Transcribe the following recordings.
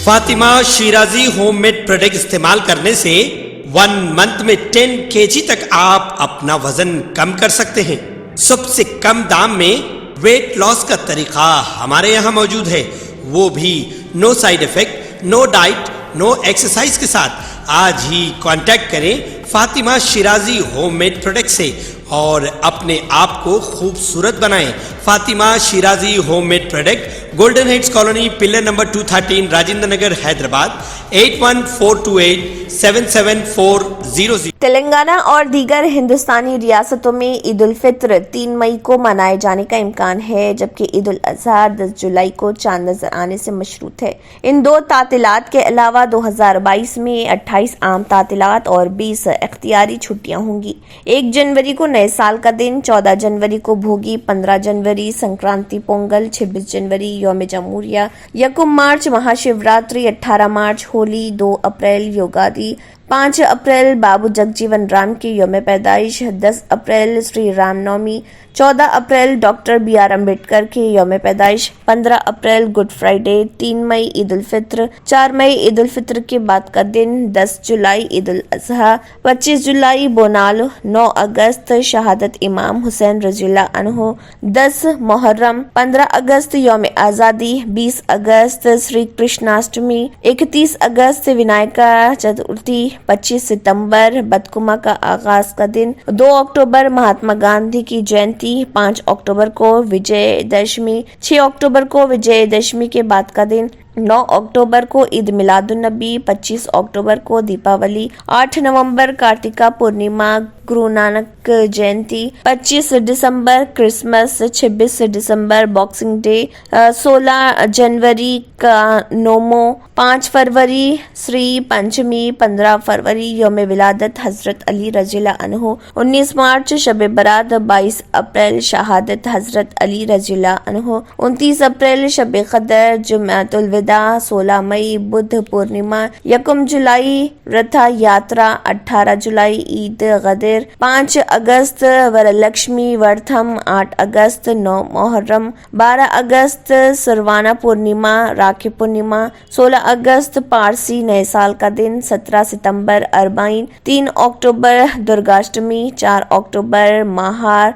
Fatima Shirazi homemade product استعمال کرنے سے 1 منتھ میں 10 kg تک آپ اپنا وزن کم کر سکتے ہیں۔ سب سے کم دام میں ویٹ لاس کا طریقہ ہمارے یہاں موجود ہے، وہ بھی no side effect, no diet, no exercise کے ساتھ۔ آج ہی کانٹیکٹ کریں Fatima Shirazi homemade product سے اور اپنے آپ کو خوبصورت بنائیں۔ Fatima Shirazi homemade product, golden heights colony, pillar number 213، Rajendra Nagar, Hyderabad, 8142877400۔ Telangana اور دیگر ہندوستانی ریاستوں میں عید الفطر 3 مئی کو منائے جانے کا امکان ہے، جبکہ عید الاضحیٰ 10 جولائی کو چاند نظر آنے سے مشروط ہے۔ ان 2 تعطیلات کے علاوہ 2022 میں 28 عام تعطیلات اور 20 اختیاری چھٹیاں ہوں گی۔ 1 جنوری کو نئے سال کا دن، 14 جنوری کو بھوگی، 15 جنوری سنکرانتی پونگل، 26 جنوری یوم جمہوریہ، 1 March Maha Shivaratri, 18 March Holi, 2 April Ugadi, 5 April Babu Jagjivan Ram کی یوم پیدائش، 10 April Shri Ram Navami, 14 April doctor B R Ambedkar کی یوم پیدائش، 15 April Good Friday, 3 May Eid al-Fitr, 4 May Eid al-Fitr کے بعد کا دن، 10 جولائی عید الاضحیٰ، 25 جولائی بونال، 9 اگست شہادت امام حسین رضی اللہ عنہ، 10 محرم، 15 اگست یوم آزادی، 20 اگست شری کرشناشٹمی، 31 اگست ونائکا چترتھی، 25 ستمبر بدکما کا آغاز کا دن، 2 اکتوبر مہاتما گاندھی کی جینتی، 5 اکتوبر کو وجے دشمی، 6 اکتوبر کو وجے دشمی کے بعد کا دن، 9 اکتوبر کو عید میلاد النبی، 25 اکتوبر کو دیپاولی، 8 نومبر کارتکا پورنیما، گرو نانک جینتی، 25 دسمبر کرسمس، 26 دسمبر باکسنگ ڈے، 16 جنوری کا نومو، 5 فروری سری پنچمی، 15 فروری یوم ولادت حضرت علی رضی اللہ عنہ، 19 مارچ شب برات، 22 اپریل شہادت حضرت علی رضی اللہ عنہ، 29 اپریل شب قدر جمعۃ الوداع، 16 مئی بدھ پورنیما، 1 جولائی رتھا یاترا، 18 جولائی عید غدر، 5 اگست ورلکشمی ورتھم، 8 اگست 9 محرم، 12 اگست سروانا پورنیما راکھی پورنیما، 16 اگست پارسی نئے سال کا دن، 17 ستمبر اربعین، 3 اکتوبر درگاشٹمی، 4 اکتوبر مہار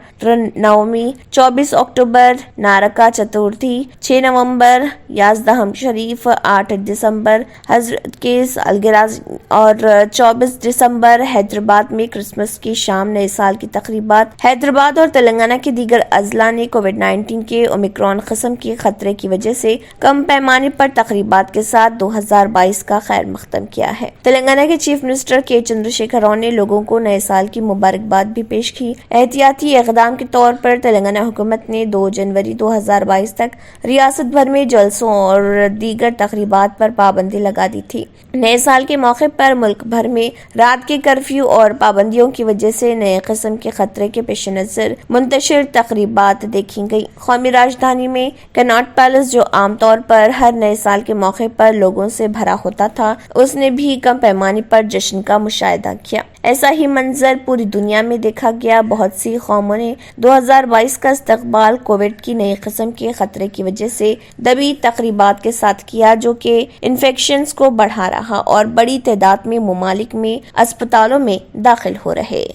نومی، 24 اکتوبر نارکا چترتھی، 6 نومبر یازدہم شریف، 8 دسمبر حضرت کے سالگرہ اور 24 دسمبر حیدرآباد میں کرسمس کی شام نئے سال کی تقریبات۔ حیدرآباد اور تلنگانہ کے دیگر اضلاع نے کووڈ-19 کے اومیکرون قسم کے خطرے کی وجہ سے کم پیمانے پر تقریبات کے ساتھ 2022 کا خیر مقدم کیا ہے۔ تلنگانہ کے چیف منسٹر کے چندر شیکھر راؤ نے لوگوں کو نئے سال کی مبارکباد بھی پیش کی۔ احتیاطی اقدام کے طور پر تلنگانہ حکومت نے 2 جنوری 2022 تک ریاست بھر میں جلسوں اور دیگر تقریبات پر پابندی لگا دی تھی۔ نئے سال کے موقع پر ملک بھر میں رات کے کرفیو اور پابندیوں کی وجہ سے نئے قسم کے خطرے کے پیش نظر منتشر تقریبات دیکھی گئی۔ قومی راجدھانی میں کناٹ پیلس، جو عام طور پر ہر نئے سال کے موقع پر لوگوں سے بھرا ہوتا تھا، اس نے بھی کم پیمانے پر جشن کا مشاہدہ کیا۔ ایسا ہی منظر پوری دنیا میں دیکھا گیا۔ بہت سی قوموں نے 2022 کا استقبال کووڈ کی نئی قسم کے خطرے کی وجہ سے دبی تقریبات کے ساتھ کیا، جو کہ انفیکشنز کو بڑھا رہا اور بڑی تعداد میں ممالک میں اسپتالوں میں داخل ہو رہے۔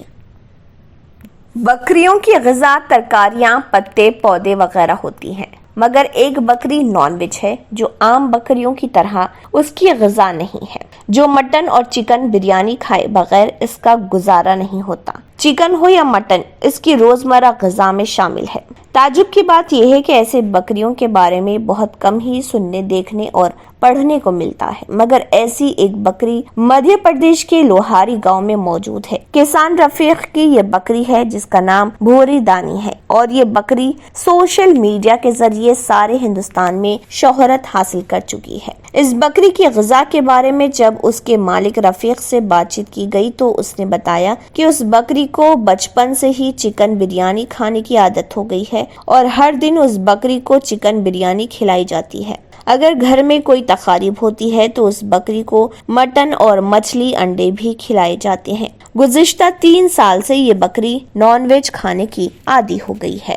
بکریوں کی غذا ترکاریاں، پتے، پودے وغیرہ ہوتی ہیں، مگر ایک بکری نان ویج ہے جو عام بکریوں کی طرح اس کی غذا نہیں ہے۔ جو مٹن اور چکن بریانی کھائے بغیر اس کا گزارا نہیں ہوتا۔ چکن ہو یا مٹن، اس کی روزمرہ غذا میں شامل ہے۔ تعجب کی بات یہ ہے کہ ایسے بکریوں کے بارے میں بہت کم ہی سننے، دیکھنے اور پڑھنے کو ملتا ہے، مگر ایسی ایک بکری مدھیہ پردیش کے لوہاری گاؤں میں موجود ہے۔ کسان رفیق کی یہ بکری ہے جس کا نام بھوری دانی ہے، اور یہ بکری سوشل میڈیا کے ذریعے سارے ہندوستان میں شہرت حاصل کر چکی ہے۔ اس بکری کی غذا کے بارے میں جب اس کے مالک رفیق سے بات چیت کی گئی تو اس نے بتایا کہ اس بکری کو بچپن سے ہی چکن بریانی کھانے کی عادت ہو گئی ہے اور ہر دن اس بکری کو چکن بریانی کھلائی جاتی ہے۔ اگر گھر میں کوئی تقاریب ہوتی ہے تو اس بکری کو مٹن اور مچھلی، انڈے بھی کھلائے جاتے ہیں۔ گزشتہ 3 سال سے یہ بکری نان ویج کھانے کی عادی ہو گئی ہے۔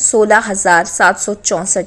16,764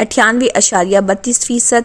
98.32%,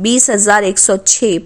20,106